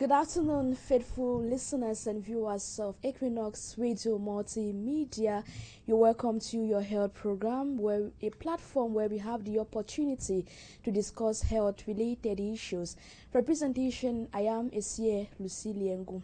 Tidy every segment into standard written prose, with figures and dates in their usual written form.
Good afternoon, faithful listeners and viewers of Equinoxe Radio Multimedia. You're welcome to your health program, where a platform where we have the opportunity to discuss health-related issues. For presentation, I am Esie Luciliengu.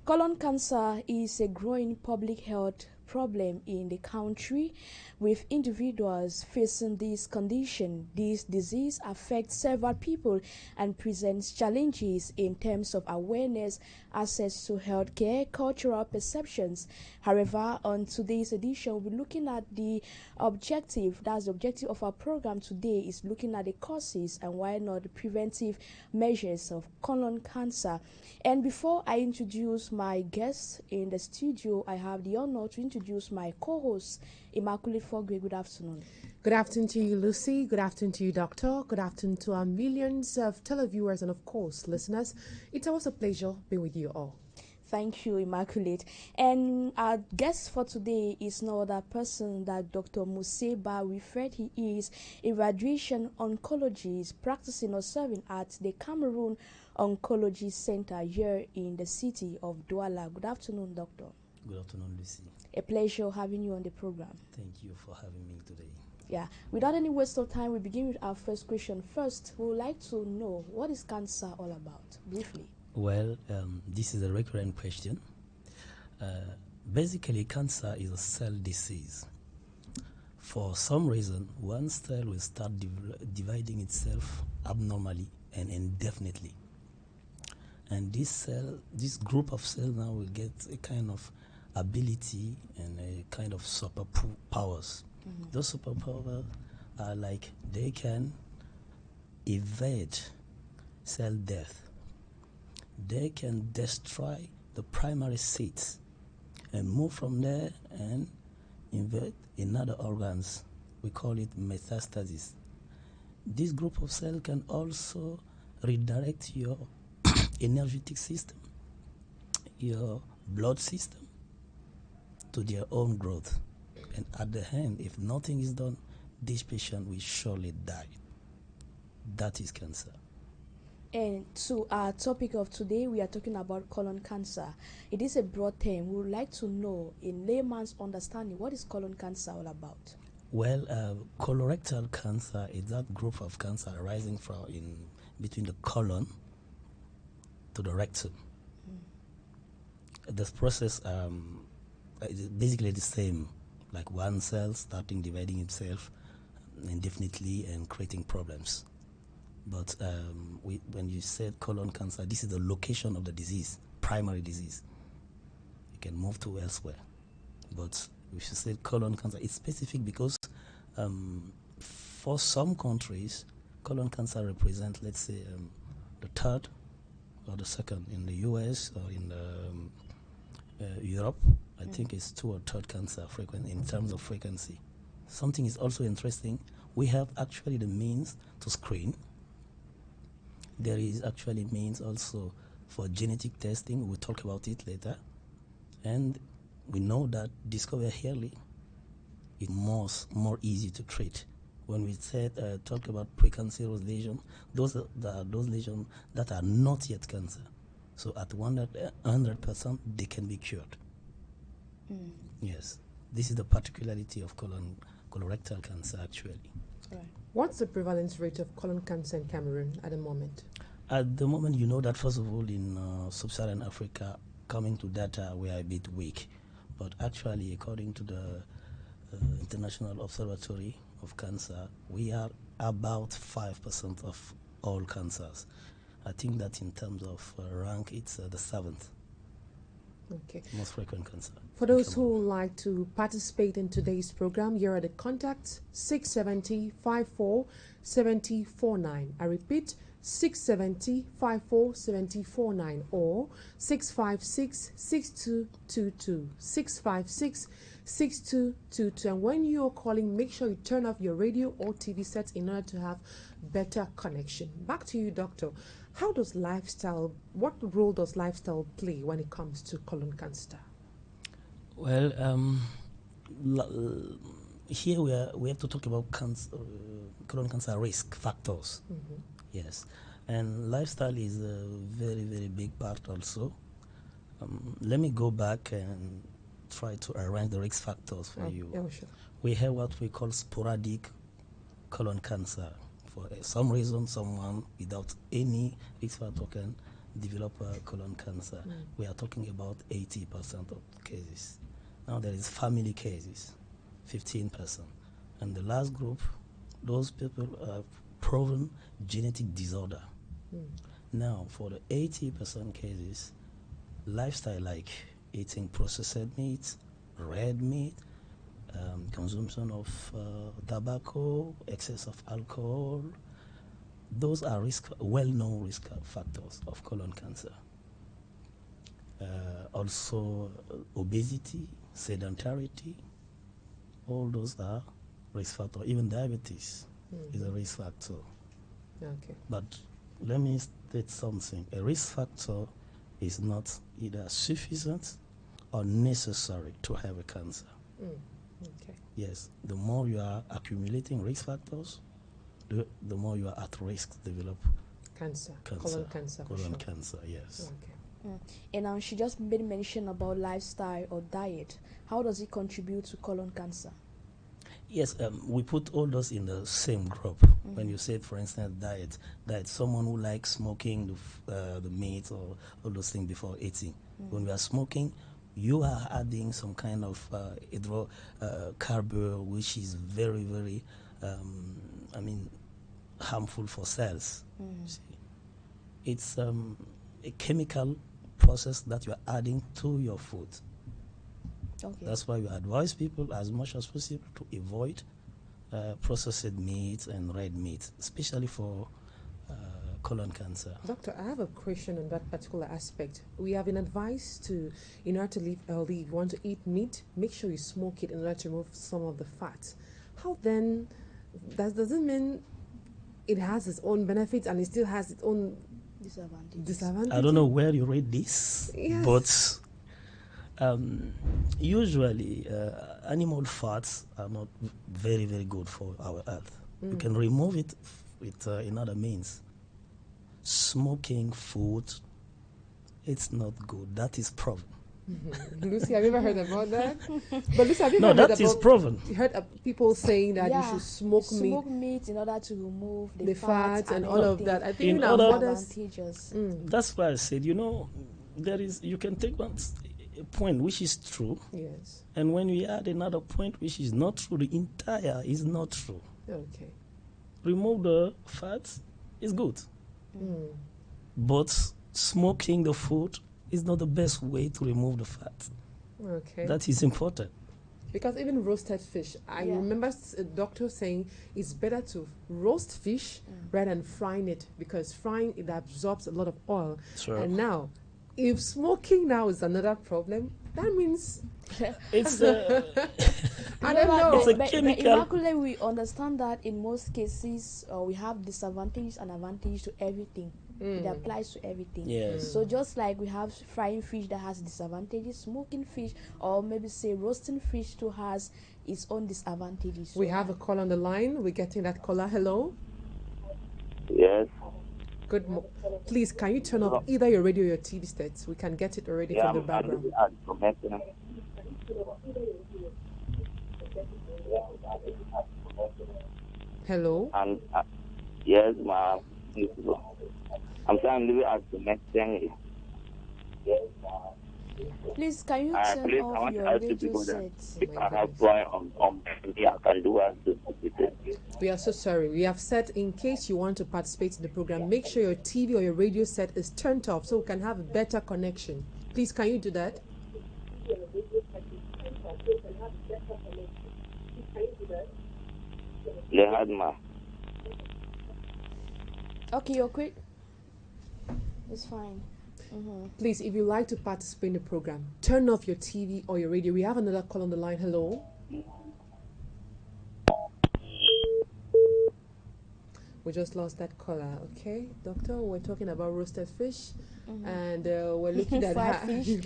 Colon cancer is a growing public health problem in the country, with individuals facing this condition. This disease affects several people and presents challenges in terms of awareness, access to healthcare, cultural perceptions. However, on today's edition, we're looking at the objective. That's the objective of our program today, is looking at the causes and why not the preventive measures of colon cancer. And before I introduce my guests in the studio, I have the honor to introduce my co-host, Immaculate Fogwe. Good afternoon. Good afternoon to you, Lucy. Good afternoon to you, Doctor. Good afternoon to our millions of televiewers and, of course, listeners. It's always a pleasure being with you all. Thank you, Immaculate. And our guest for today is no other person than Dr. MOSSE BA Wilfried. He is a radiation oncologist practicing or serving at the Cameroon Oncology Center here in the city of Douala. Good afternoon, Doctor. Good afternoon, Lucy. A pleasure having you on the program. Thank you for having me today. Yeah, without any waste of time, we begin with our first question. First, we would like to know, what is cancer all about, briefly? Well, this is a recurrent question. Basically, cancer is a cell disease. For some reason, one cell will start dividing itself abnormally and indefinitely. And this group of cells now will get a kind of ability and a kind of superpowers. Mm-hmm. Those superpowers are like they can evade cell death. They can destroy the primary seeds and move from there and invade in other organs. We call it metastasis. This group of cells can also redirect your energetic system, your blood system, to their own growth. And at the end, if nothing is done, this patient will surely die. That is cancer. And to our topic of today, we are talking about colon cancer. It is a broad term. We would like to know, in layman's understanding, what is colon cancer all about? Well, colorectal cancer is that group of cancer arising from in between the colon to the rectum. This process is basically the same, like one cell starting dividing itself indefinitely and creating problems. But when you said colon cancer, this is the location of the disease, primary disease. You can move to elsewhere. But if you said colon cancer, it's specific because for some countries, colon cancer represents, let's say, the third or the second. In the US or in Europe, I think it's two or third cancer frequent in terms of frequency. Something is also interesting. We have actually the means to screen. There is actually means also for genetic testing. We'll talk about it later. And we know that discovered early is more easy to treat. When we said talk about precancerous lesions, those are those lesions that are not yet cancer. So at 100%, they can be cured. Mm. Yes, this is the particularity of colorectal cancer, actually. Right. What's the prevalence rate of colon cancer in Cameroon at the moment? At the moment, you know that first of all in sub-Saharan Africa, coming to data, we are a bit weak. But actually, according to the International Observatory of Cancer, we are about 5% of all cancers. I think that in terms of rank, it's the 7th. Okay. Most frequent cancer. For those who would like to participate in today's program, here are the contacts: 670-54-7049. I repeat, 670-54-7049 or 656-6222. 656-6222. And when you're calling, make sure you turn off your radio or TV sets in order to have better connection. Back to you, Doctor. What role does lifestyle play when it comes to colon cancer? Well, here we have to talk about colon cancer risk factors. Mm-hmm. Yes, And lifestyle is a very, very big part also. Let me go back and try to arrange the risk factors for you. Yeah, sure. We have what we call sporadic colon cancer. For some reason, someone without any risk factor can develop colon cancer. We are talking about 80% of cases. Now there is family cases, 15%. And the last group, those people have proven genetic disorder. Now, for the 80% cases, lifestyle like eating processed meat, red meat, consumption of tobacco, excess of alcohol, those are well-known risk factors of colon cancer. Also, obesity, sedentarity, all those are risk factors. Even diabetes is a risk factor. Okay. But let me state something. A risk factor is not either sufficient or necessary to have a cancer. Okay. Yes, the more you are accumulating risk factors, the more you are at risk to develop Cancer. cancer. Colon cancer. for Colon sure. cancer, yes. Okay. And she just made mention about lifestyle or diet. How does it contribute to colon cancer? Yes, we put all those in the same group. When you say, for instance, diet, someone who likes smoking the meat or all those things before eating. When you are smoking, you are adding some kind of hydrocarbon, which is very, very, harmful for cells. See? It's a chemical process that you are adding to your food. Okay. That's why we advise people as much as possible to avoid processed meat and red meat, especially for colon cancer. Doctor, I have a question on that particular aspect. We have been advised to, in order to live healthy, if you want to eat meat, make sure you smoke it in order to remove some of the fat. How then, does it mean it has its own benefits and it still has its own disadvantages? I don't know where you read this, Yes. but usually animal fats are not very, very good for our health. You can remove it with another means. Smoking food, it's not good. That is proven. Lucy, have you ever heard about that? But Lucy, have you No, ever heard that is about, proven. you heard people saying that you should smoke meat in order to remove the fat and all of that. I think In even our other- mothers. advantages. That's why I said, you can take a point which is true, Yes. and when we add another point which is not true, the entire is not true. Okay. Remove the fat is good, but smoking the food is not the best way to remove the fat. Okay. That is important. Because even roasted fish, I remember a doctor saying it's better to roast fish rather than frying it, because frying it absorbs a lot of oil. Sure. And now, if smoking now is another problem, that means It's I don't know. It's a But chemical. Immaculate, we understand that in most cases we have disadvantages and advantages to everything. It applies to everything. Yes. So just like we have frying fish that has disadvantages, smoking fish or maybe say roasting fish too has its own disadvantages. We have a call on the line. We're getting that caller. Hello. Yes. Please, can you turn off either your radio or your TV sets? We can get it already from the background. Hello. Yes, ma'am. I'm saying living at the next thing. Yes, Please, can you turn please, I off want your to ask you radio people that set? if I have point on me, I can do as to We are so sorry. We have said in case you want to participate in the program, make sure your TV or your radio set is turned off so we can have a better connection. Please, can you do that? Yeah, ma. Okay, you're quick. It's fine. Please, if you like to participate in the program, turn off your TV or your radio. We have another call on the line. Hello. We just lost that caller. Okay, doctor, we're talking about roasted fish, and we're looking at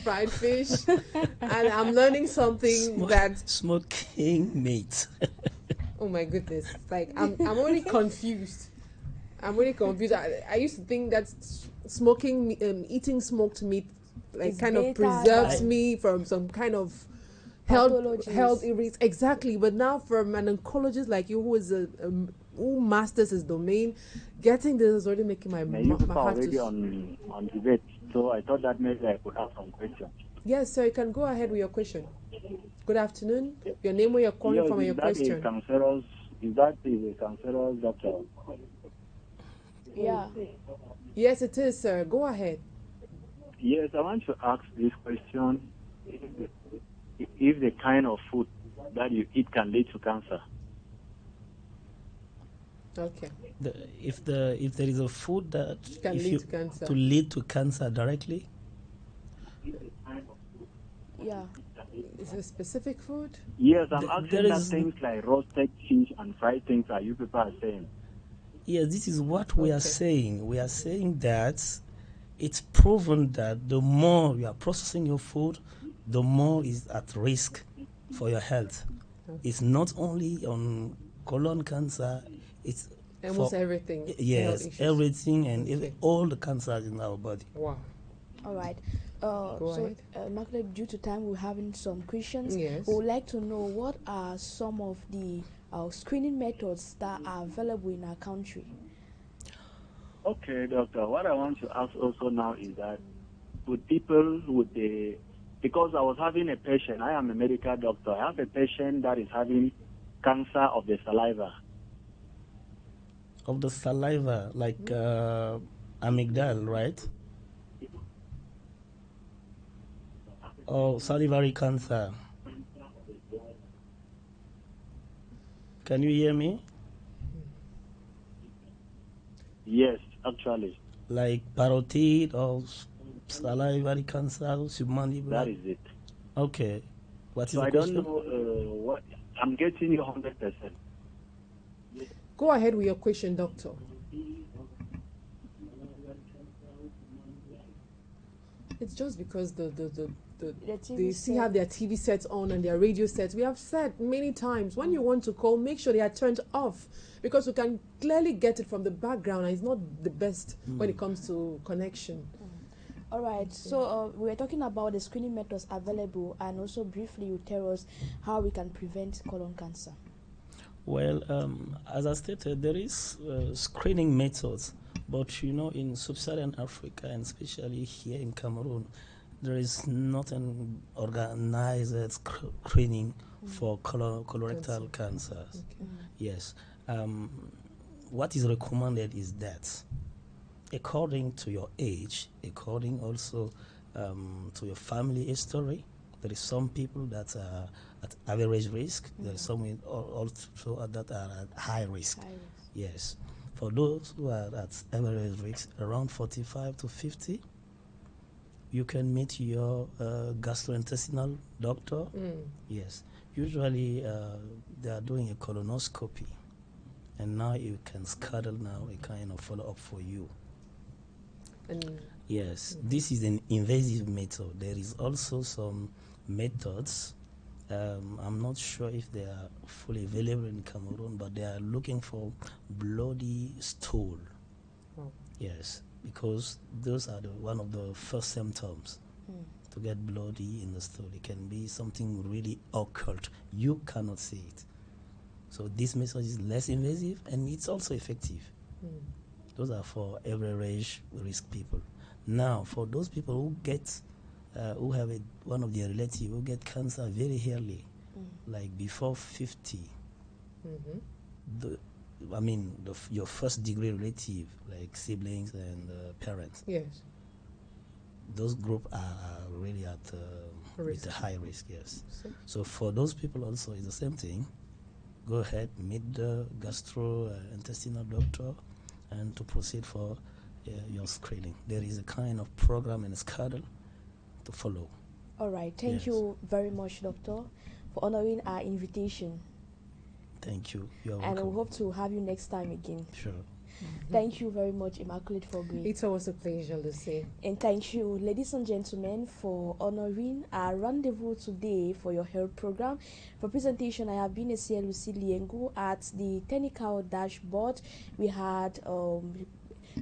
fried fish, and I'm learning something that smoking meat. oh my goodness, like I'm already confused. I'm really confused. I used to think that smoking, eating smoked meat, like It's kind of better preserves than me from some kind of health pathologies. irrits. Exactly. But now from an oncologist like you, who is who masters his domain, getting this is already making my You people my are heart already to. on debate, so I thought that maybe I could have some questions. Yes, sir. You can go ahead with your question. Good afternoon. Your name, where you're calling Yes, from, and your is that a question. cancerous? Is that a cancerous doctor? Yeah. Yes, it is, sir. Go ahead. Yes, I want to ask this question: if the kind of food that you eat can lead to cancer. Okay. If there is a food that Can if lead you to cancer. to lead to cancer directly, Yeah. Is it a specific food? Yes, I'm there asking that is things like roasted fish and fried things that you people are saying. yes. This is what we are Okay. saying. We are saying that it's proven that the more you are processing your food, the more is at risk for your health. It's not only on colon cancer, it's Almost for everything. Health yes, issues. everything and Okay. all the cancers in our body. Wow. All right. Go So, ahead. Margaret, due to time, we're having some questions. Yes. We would like to know what are some of the screening methods that are available in our country. Okay, doctor. What I want to ask also now is that would people because I was having a patient, I am a medical doctor. I have a patient that is having cancer of the saliva. Of the saliva, like amygdala, right? Or salivary cancer. Can you hear me? Yes, actually, Like parotid or salivary cancer, submandibular? that is it. Okay. What is So the I don't question? know what I'm getting you 100%. Go ahead with your question, doctor. It's just because they still have their TV sets on and their radio sets. We have said many times, when you want to call, make sure they are turned off, because you can clearly get it from the background, and it's not the best when it comes to connection. All right. So we were talking about the screening methods available, and also briefly you tell us how we can prevent colon cancer. Well, as I stated, there is screening methods, but in sub-Saharan Africa and especially here in Cameroon, there is not an organized screening for colorectal cancers. Okay. Yes. What is recommended is that according to your age, according also to your family history, there is some people that are at average risk. There is some also that are at high risk. Yes. For those who are at average risk, around 45 to 50, you can meet your gastrointestinal doctor. Yes. Usually they are doing a colonoscopy, and now you can schedule now a kind of follow-up for you. Yes, this is an invasive method. There is also some methods. I'm not sure if they are fully available in Cameroon, but they are looking for bloody stool. Yes, because those are one of the first symptoms to get bloody in the stool. It can be something really occult. You cannot see it. So this method is less invasive and it's also effective. Those are for average risk people. Now, for those people who get, who have one of their relatives who get cancer very early, like before 50, your first degree relative, like siblings and parents. Yes. Those groups are really at with a high risk. Yes. So for those people also, it's the same thing. Go ahead, meet the gastrointestinal doctor, and to proceed for your screening. There is a kind of program and schedule to follow. All right. Thank you very much, Doctor, for honoring our invitation. Thank you. You're and welcome. we hope to have you next time again. Sure. Thank you very much, Immaculate, for being. It's always a pleasure, Lucy. And thank you, ladies and gentlemen, for honoring our rendezvous today for your health program. For presentation, I have been a Lucy Liengo. At the technical dashboard, we had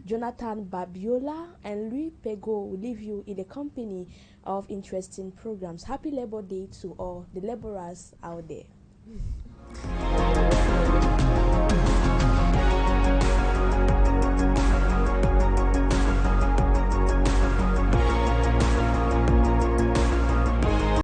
Jonathan Babiola and Louis Pego will leave you in the company of interesting programs. Happy Labor Day to all the laborers out there.